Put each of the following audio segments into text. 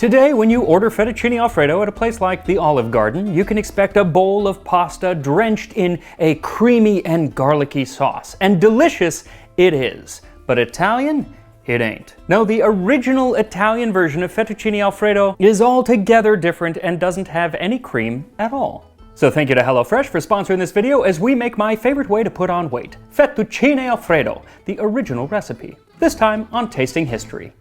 Today, when you order fettuccine alfredo at a place like the Olive Garden, you can expect a bowl of pasta drenched in a creamy and garlicky sauce. And delicious it is. But Italian? It ain't. No, the original Italian version of fettuccine alfredo is altogether different and doesn't have any cream at all. So thank you to HelloFresh for sponsoring this video as we make my favorite way to put on weight, Fettuccine Alfredo, the original recipe. This time on Tasting History.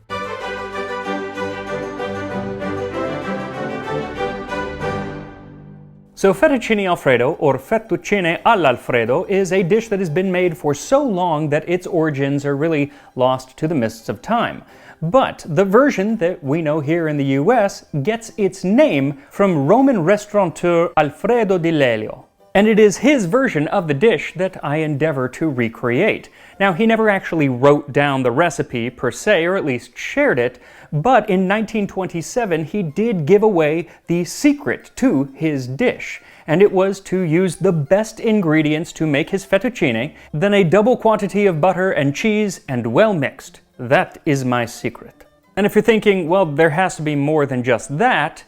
So fettuccine alfredo, or fettuccine all'Alfredo, is a dish that has been made for so long that its origins are really lost to the mists of time. But the version that we know here in the US gets its name from Roman restaurateur Alfredo di Lelio. And it is his version of the dish that I endeavor to recreate. Now, he never actually wrote down the recipe per se, or at least shared it, but in 1927 he did give away the secret to his dish. And it was to use the best ingredients to make his fettuccine, then a double quantity of butter and cheese and well mixed. That is my secret. And if you're thinking, well, there has to be more than just that,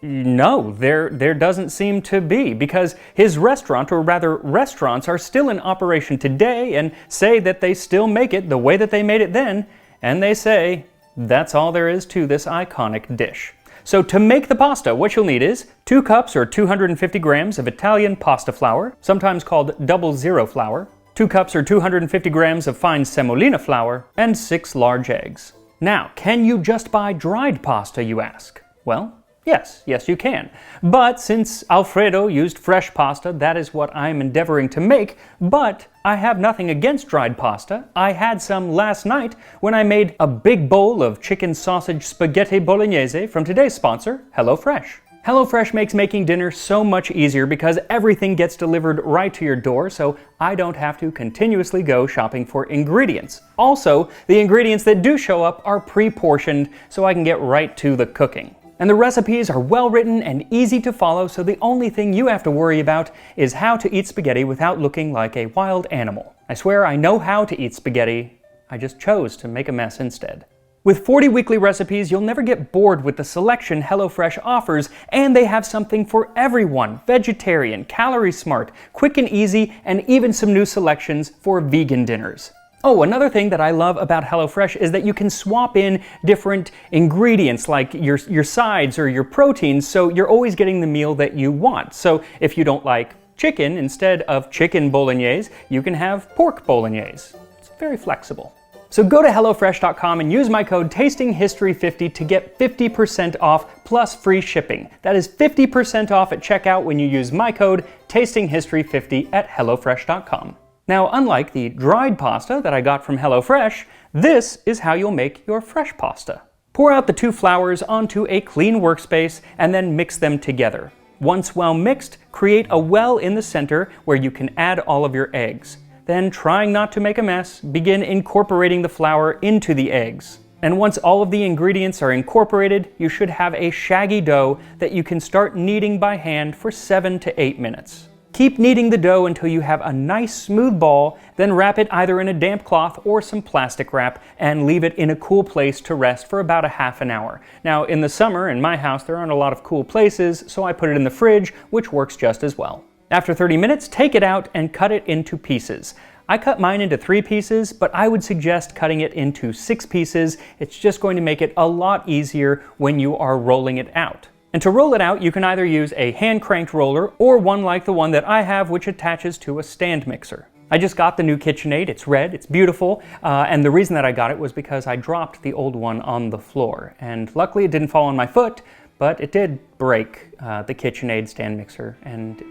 no, there doesn't seem to be, because his restaurant, or rather restaurants, are still in operation today and say that they still make it the way that they made it then, and they say that's all there is to this iconic dish. So to make the pasta, what you'll need is 2 cups or 250 grams of Italian pasta flour, sometimes called 00 flour, 2 cups or 250 grams of fine semolina flour, and 6 large eggs. Now, can you just buy dried pasta, you ask? Well, yes you can. But since Alfredo used fresh pasta, that is what I'm endeavoring to make, but I have nothing against dried pasta. I had some last night when I made a big bowl of chicken sausage spaghetti bolognese from today's sponsor, HelloFresh. HelloFresh makes making dinner so much easier because everything gets delivered right to your door, so I don't have to continuously go shopping for ingredients. Also, the ingredients that do show up are pre-portioned, so I can get right to the cooking. And the recipes are well written and easy to follow, so the only thing you have to worry about is how to eat spaghetti without looking like a wild animal. I swear I know how to eat spaghetti, I just chose to make a mess instead. With 40 weekly recipes, you'll never get bored with the selection HelloFresh offers, and they have something for everyone: vegetarian, calorie smart, quick and easy, and even some new selections for vegan dinners. Oh, another thing that I love about HelloFresh is that you can swap in different ingredients like your sides or your proteins, so you're always getting the meal that you want. So if you don't like chicken, instead of chicken bolognese, you can have pork bolognese. It's very flexible. So go to HelloFresh.com and use my code TASTINGHISTORY50 to get 50% off plus free shipping. That is 50% off at checkout when you use my code TASTINGHISTORY50 at HelloFresh.com. Now, unlike the dried pasta that I got from HelloFresh, this is how you'll make your fresh pasta. Pour out the 2 flours onto a clean workspace and then mix them together. Once well mixed, create a well in the center where you can add all of your eggs. Then, trying not to make a mess, begin incorporating the flour into the eggs. And once all of the ingredients are incorporated, you should have a shaggy dough that you can start kneading by hand for 7 to 8 minutes. Keep kneading the dough until you have a nice smooth ball, then wrap it either in a damp cloth or some plastic wrap and leave it in a cool place to rest for about a half an hour. Now, in the summer, in my house, there aren't a lot of cool places, so I put it in the fridge, which works just as well. After 30 minutes, take it out and cut it into pieces. I cut mine into 3 pieces, but I would suggest cutting it into 6 pieces. It's just going to make it a lot easier when you are rolling it out. And to roll it out, you can either use a hand-cranked roller or one like the one that I have, which attaches to a stand mixer. I just got the new KitchenAid. It's red, it's beautiful, and the reason that I got it was because I dropped the old one on the floor. And luckily it didn't fall on my foot, but it did break the KitchenAid stand mixer, and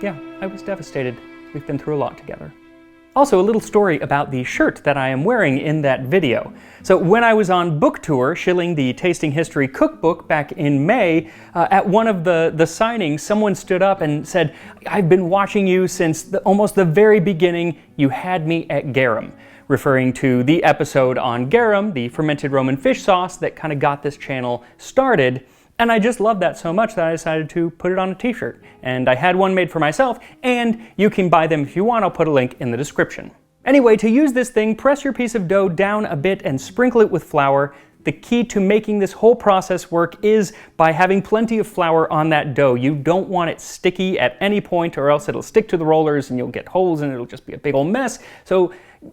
yeah, I was devastated. We've been through a lot together. Also, a little story about the shirt that I am wearing in that video. So when I was on book tour shilling the Tasting History cookbook back in May, at one of the signings, someone stood up and said, "I've been watching you since almost the very beginning. You had me at garum," referring to the episode on garum, the fermented Roman fish sauce that kind of got this channel started. And I just loved that so much that I decided to put it on a t-shirt. And I had one made for myself, and you can buy them if you want. I'll put a link in the description. Anyway, to use this thing, press your piece of dough down a bit and sprinkle it with flour, The key to making this whole process work is by having plenty of flour on that dough. You don't want it sticky at any point, or else it'll stick to the rollers and you'll get holes and it'll just be a big old mess. So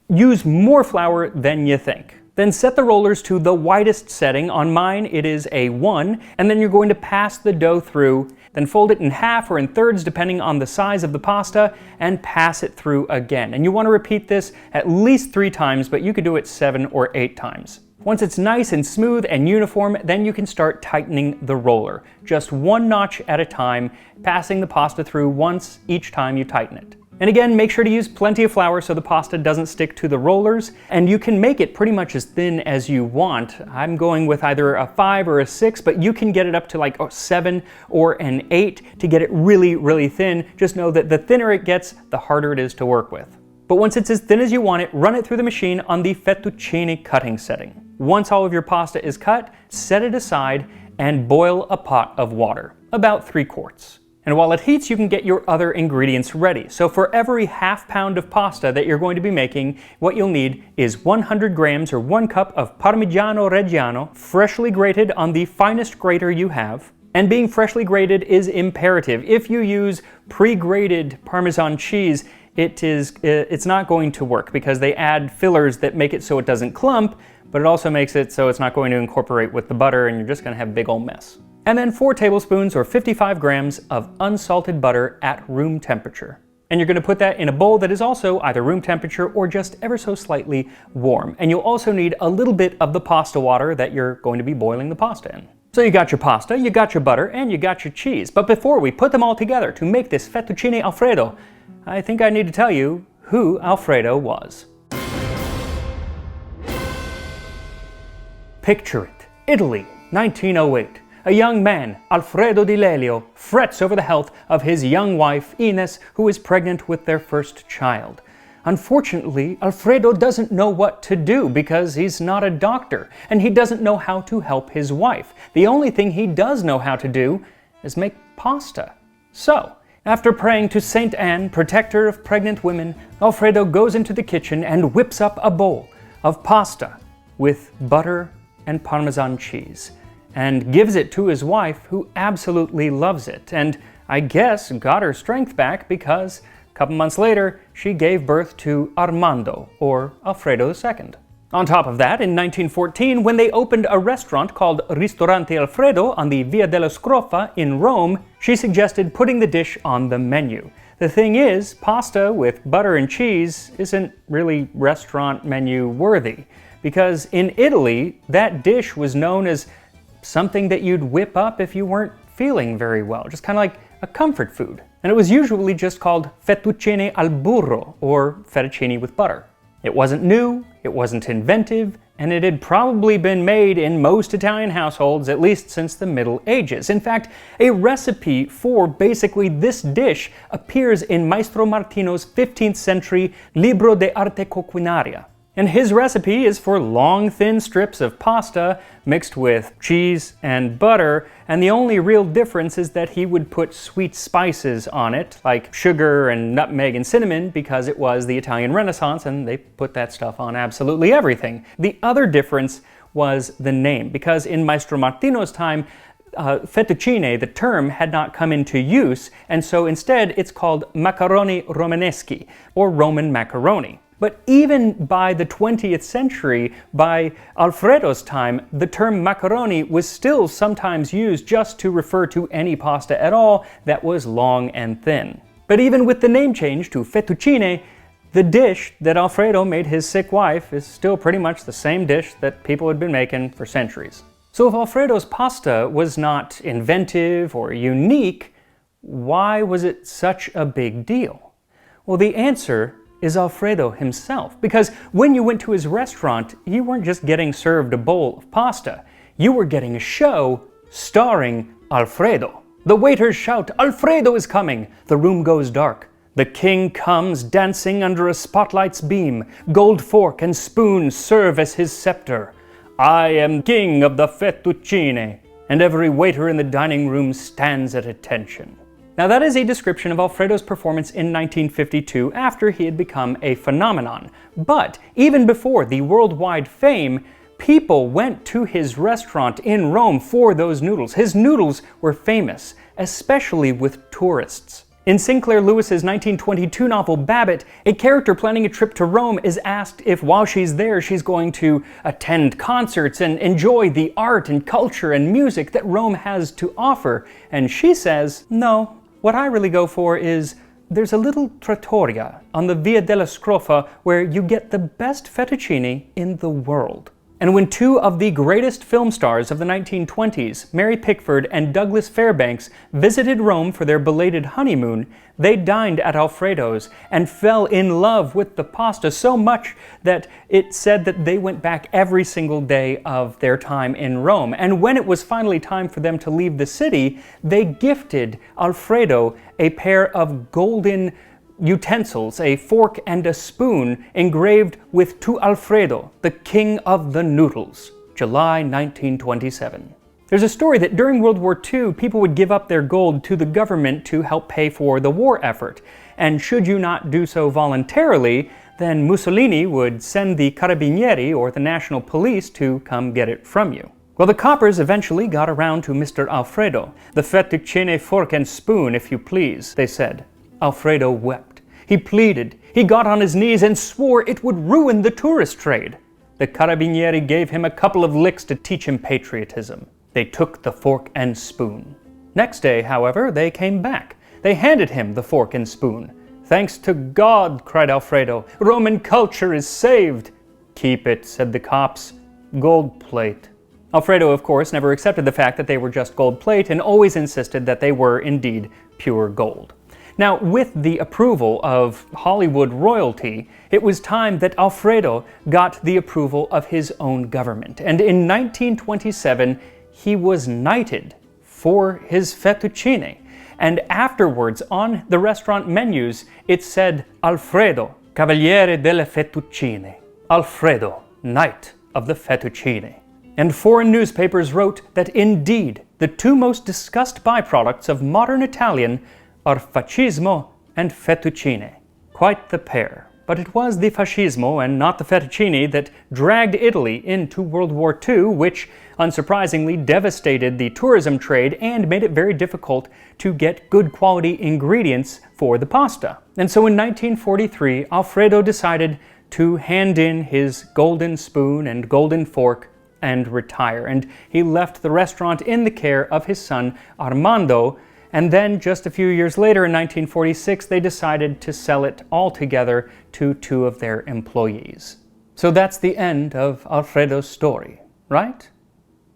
use more flour than you think. Then set the rollers to the widest setting. On mine it is a 1, and then you're going to pass the dough through, then fold it in half or in thirds depending on the size of the pasta, and pass it through again. And you want to repeat this at least 3 times, but you could do it 7 or 8 times. Once it's nice and smooth and uniform, then you can start tightening the roller. Just 1 notch at a time, passing the pasta through once each time you tighten it. And again, make sure to use plenty of flour so the pasta doesn't stick to the rollers, and you can make it pretty much as thin as you want. I'm going with either a 5 or a 6, but you can get it up to like a 7 or an 8 to get it really, really thin. Just know that the thinner it gets, the harder it is to work with. But once it's as thin as you want it, run it through the machine on the fettuccine cutting setting. Once all of your pasta is cut, set it aside and boil a pot of water, about 3 quarts. And while it heats, you can get your other ingredients ready. So for every half pound of pasta that you're going to be making, what you'll need is 100 grams or 1 cup of Parmigiano Reggiano, freshly grated on the finest grater you have. And being freshly grated is imperative. If you use pre-grated Parmesan cheese, it's not going to work because they add fillers that make it so it doesn't clump, but it also makes it so it's not going to incorporate with the butter and you're just going to have a big old mess. And then 4 tablespoons or 55 grams of unsalted butter at room temperature. And you're going to put that in a bowl that is also either room temperature or just ever so slightly warm. And you'll also need a little bit of the pasta water that you're going to be boiling the pasta in. So you got your pasta, you got your butter, and you got your cheese. But before we put them all together to make this Fettuccine Alfredo, I think I need to tell you who Alfredo was. Picture it. Italy, 1908. A young man, Alfredo di Lelio, frets over the health of his young wife, Ines, who is pregnant with their first child. Unfortunately, Alfredo doesn't know what to do because he's not a doctor, and he doesn't know how to help his wife. The only thing he does know how to do is make pasta. So, after praying to Saint Anne, protector of pregnant women, Alfredo goes into the kitchen and whips up a bowl of pasta with butter and Parmesan cheese, and gives it to his wife, who absolutely loves it, and I guess got her strength back because a couple months later she gave birth to Armando, or Alfredo II. On top of that, in 1914, when they opened a restaurant called Ristorante Alfredo on the Via della Scrofa in Rome, she suggested putting the dish on the menu. The thing is, pasta with butter and cheese isn't really restaurant menu worthy, because in Italy, that dish was known as something that you'd whip up if you weren't feeling very well, just kind of like a comfort food. And it was usually just called fettuccine al burro, or fettuccine with butter. It wasn't new, it wasn't inventive, and it had probably been made in most Italian households at least since the Middle Ages. In fact, a recipe for basically this dish appears in Maestro Martino's 15th century Libro de Arte Coquinaria. And his recipe is for long, thin strips of pasta mixed with cheese and butter, and the only real difference is that he would put sweet spices on it, like sugar and nutmeg and cinnamon, because it was the Italian Renaissance and they put that stuff on absolutely everything. The other difference was the name, because in Maestro Martino's time, fettuccine, the term, had not come into use, and so instead it's called macaroni romaneschi, or Roman macaroni. But even by the 20th century, by Alfredo's time, the term macaroni was still sometimes used just to refer to any pasta at all that was long and thin. But even with the name change to fettuccine, the dish that Alfredo made his sick wife is still pretty much the same dish that people had been making for centuries. So if Alfredo's pasta was not inventive or unique, why was it such a big deal? Well, the answer is Alfredo himself, because when you went to his restaurant, you weren't just getting served a bowl of pasta, you were getting a show starring Alfredo. The waiters shout, "Alfredo is coming!" The room goes dark. The king comes dancing under a spotlight's beam. Gold fork and spoon serve as his scepter. "I am king of the fettuccine," and every waiter in the dining room stands at attention. Now that is a description of Alfredo's performance in 1952 after he had become a phenomenon. But even before the worldwide fame, People went to his restaurant in Rome for those noodles. His noodles were famous, especially with tourists. In Sinclair Lewis's 1922 novel Babbitt, a character planning a trip to Rome is asked if while she's there she's going to attend concerts and enjoy the art and culture and music that Rome has to offer. And she says, "No, what I really go for is there's a little trattoria on the Via della Scrofa where you get the best fettuccine in the world." And when two of the greatest film stars of the 1920s, Mary Pickford and Douglas Fairbanks, visited Rome for their belated honeymoon, they dined at Alfredo's and fell in love with the pasta so much that it said that they went back every single day of their time in Rome. And when it was finally time for them to leave the city, they gifted Alfredo a pair of golden utensils, a fork and a spoon engraved with "To Alfredo, the King of the Noodles," July 1927. There's a story that during World War II, people would give up their gold to the government to help pay for the war effort. And should you not do so voluntarily, then Mussolini would send the Carabinieri, or the National Police, to come get it from you. Well, the coppers eventually got around to Mr. Alfredo. "The fettuccine fork and spoon, if you please," they said. Alfredo wept. He pleaded. He got on his knees and swore it would ruin the tourist trade. The Carabinieri gave him a couple of licks to teach him patriotism. They took the fork and spoon. Next day, however, they came back. They handed him the fork and spoon. "Thanks to God," cried Alfredo, "Roman culture is saved." "Keep it," said the cops. "Gold plate." Alfredo, of course, never accepted the fact that they were just gold plate and always insisted that they were indeed pure gold. Now, with the approval of Hollywood royalty, it was time that Alfredo got the approval of his own government. And in 1927, he was knighted for his fettuccine. And afterwards, on the restaurant menus, it said Alfredo, Cavaliere delle Fettuccine. Alfredo, Knight of the Fettuccine. And foreign newspapers wrote that indeed, the two most discussed byproducts of modern Italian are fascismo and fettuccine. Quite the pair. But it was the fascismo and not the fettuccine that dragged Italy into World War II, which unsurprisingly devastated the tourism trade and made it very difficult to get good quality ingredients for the pasta. And so in 1943, Alfredo decided to hand in his golden spoon and golden fork and retire. And he left the restaurant in the care of his son Armando. And then, just a few years later, in 1946, they decided to sell it altogether to two of their employees. So that's the end of Alfredo's story, right?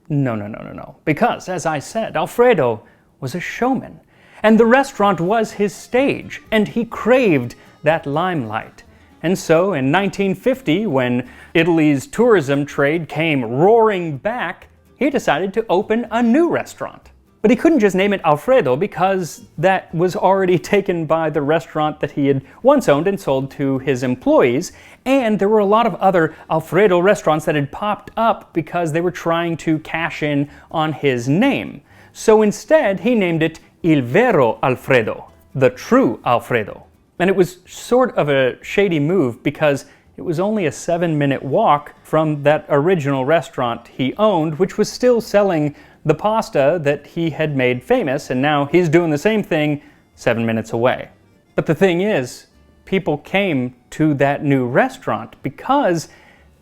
No. Because, as I said, Alfredo was a showman. And the restaurant was his stage, and he craved that limelight. And so, in 1950, when Italy's tourism trade came roaring back, he decided to open a new restaurant. But he couldn't just name it Alfredo because that was already taken by the restaurant that he had once owned and sold to his employees, and there were a lot of other Alfredo restaurants that had popped up because they were trying to cash in on his name. So instead, he named it Il Vero Alfredo, the true Alfredo. And it was sort of a shady move because it was only a 7-minute walk from that original restaurant he owned, which was still selling the pasta that he had made famous, and now he's doing the same thing 7 minutes away. But the thing is, people came to that new restaurant because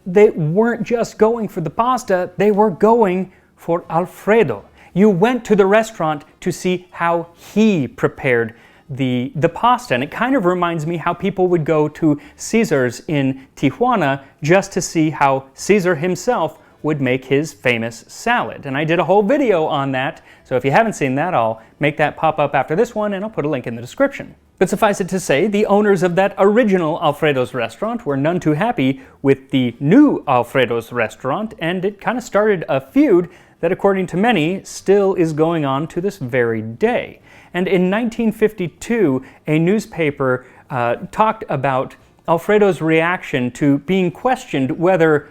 they weren't just going for the pasta, they were going for Alfredo. You went to the restaurant to see how he prepared the pasta, and it kind of reminds me how people would go to Caesar's in Tijuana just to see how Caesar himself would make his famous salad. And I did a whole video on that, so if you haven't seen that, I'll make that pop up after this one and I'll put a link in the description. But suffice it to say, the owners of that original Alfredo's restaurant were none too happy with the new Alfredo's restaurant, and it kind of started a feud that, according to many, still is going on to this very day. And in 1952, a newspaper talked about Alfredo's reaction to being questioned whether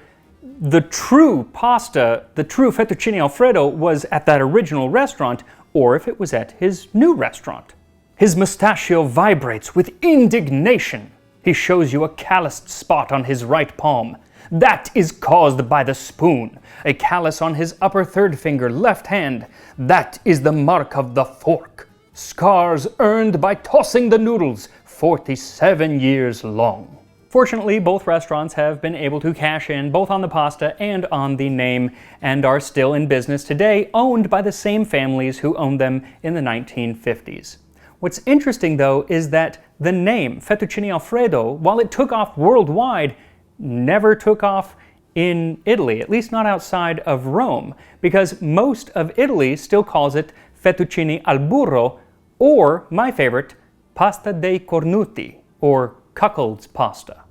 the true pasta, the true fettuccine Alfredo, was at that original restaurant or if it was at his new restaurant. His mustachio vibrates with indignation. He shows you a calloused spot on his right palm. That is caused by the spoon. A callus on his upper third finger, left hand. That is the mark of the fork. Scars earned by tossing the noodles, 47 years long. Fortunately, both restaurants have been able to cash in both on the pasta and on the name, and are still in business today, owned by the same families who owned them in the 1950s. What's interesting, though, is that the name Fettuccine Alfredo, while it took off worldwide, never took off in Italy, at least not outside of Rome, because most of Italy still calls it Fettuccine al burro, or, my favorite, pasta dei cornuti, or cuckold's pasta.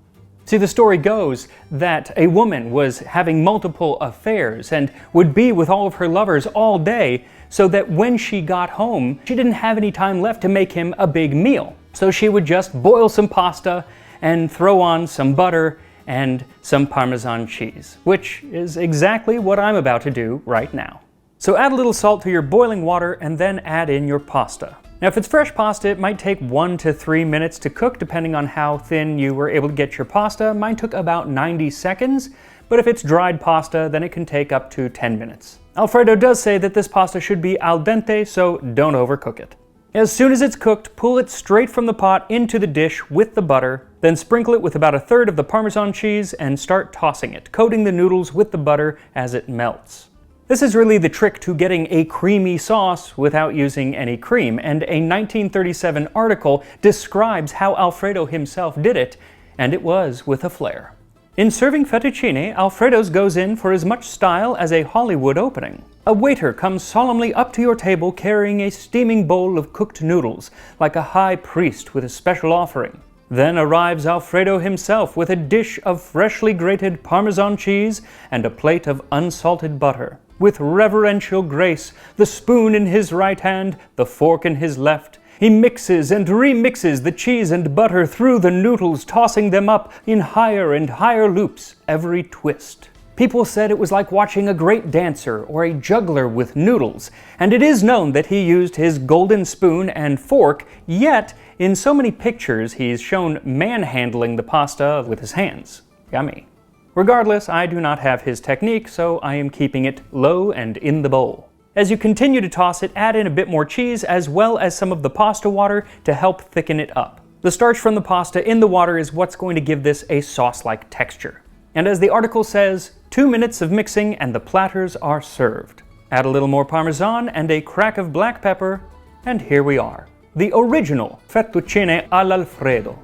See, the story goes that a woman was having multiple affairs and would be with all of her lovers all day, so that when she got home, she didn't have any time left to make him a big meal. So she would just boil some pasta and throw on some butter and some Parmesan cheese, which is exactly what I'm about to do right now. So add a little salt to your boiling water and then add in your pasta. Now, if it's fresh pasta, it might take 1 to 3 minutes to cook, depending on how thin you were able to get your pasta. Mine took about 90 seconds, but if it's dried pasta, then it can take up to 10 minutes. Alfredo does say that this pasta should be al dente, so don't overcook it. As soon as it's cooked, pull it straight from the pot into the dish with the butter, then sprinkle it with about a third of the Parmesan cheese and start tossing it, coating the noodles with the butter as it melts. This is really the trick to getting a creamy sauce without using any cream, and a 1937 article describes how Alfredo himself did it, and it was with a flair. In serving fettuccine, Alfredo's goes in for as much style as a Hollywood opening. A waiter comes solemnly up to your table carrying a steaming bowl of cooked noodles, like a high priest with a special offering. Then arrives Alfredo himself with a dish of freshly grated Parmesan cheese and a plate of unsalted butter. With reverential grace, the spoon in his right hand, the fork in his left, he mixes and remixes the cheese and butter through the noodles, tossing them up in higher and higher loops every twist. People said it was like watching a great dancer or a juggler with noodles, and it is known that he used his golden spoon and fork, yet in so many pictures he's shown manhandling the pasta with his hands. Yummy. Regardless, I do not have his technique, so I am keeping it low and in the bowl. As you continue to toss it, add in a bit more cheese as well as some of the pasta water to help thicken it up. The starch from the pasta in the water is what's going to give this a sauce-like texture. And as the article says, 2 minutes of mixing and the platters are served. Add a little more Parmesan and a crack of black pepper, and here we are. The original Fettuccine all'Alfredo.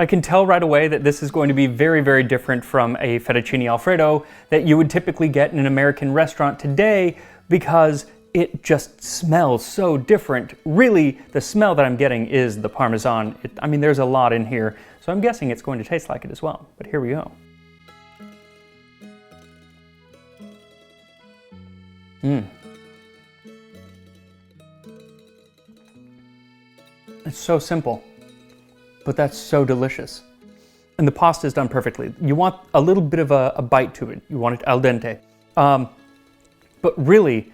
I can tell right away that this is going to be very, very different from a Fettuccine Alfredo that you would typically get in an American restaurant today, because it just smells so different. Really, the smell that I'm getting is the Parmesan. I mean, there's a lot in here, so I'm guessing it's going to taste like it as well. But here we go. It's so simple, but that's so delicious. And the pasta is done perfectly. You want a little bit of a bite to it. You want it al dente. But really,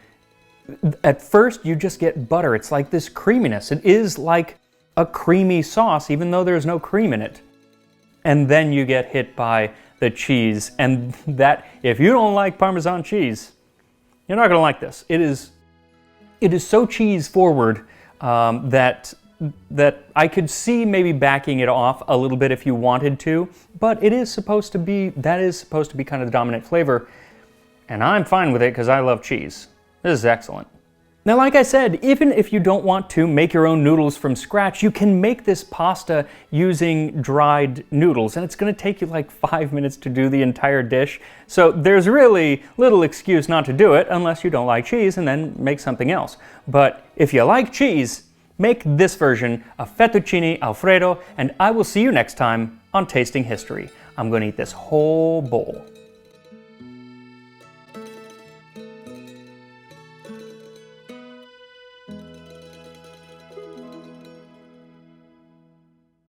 at first you just get butter. It's like this creaminess. It is like a creamy sauce, even though there's no cream in it. And then you get hit by the cheese. And that, if you don't like Parmesan cheese, you're not gonna like this. It is so cheese forward that I could see maybe backing it off a little bit if you wanted to, but that is supposed to be kind of the dominant flavor, and I'm fine with it because I love cheese. This is excellent. Now, like I said, even if you don't want to make your own noodles from scratch, you can make this pasta using dried noodles, and it's going to take you like 5 minutes to do the entire dish, so there's really little excuse not to do it unless you don't like cheese, and then make something else. But if you like cheese, make this version of Fettuccine Alfredo, and I will see you next time on Tasting History. I'm going to eat this whole bowl.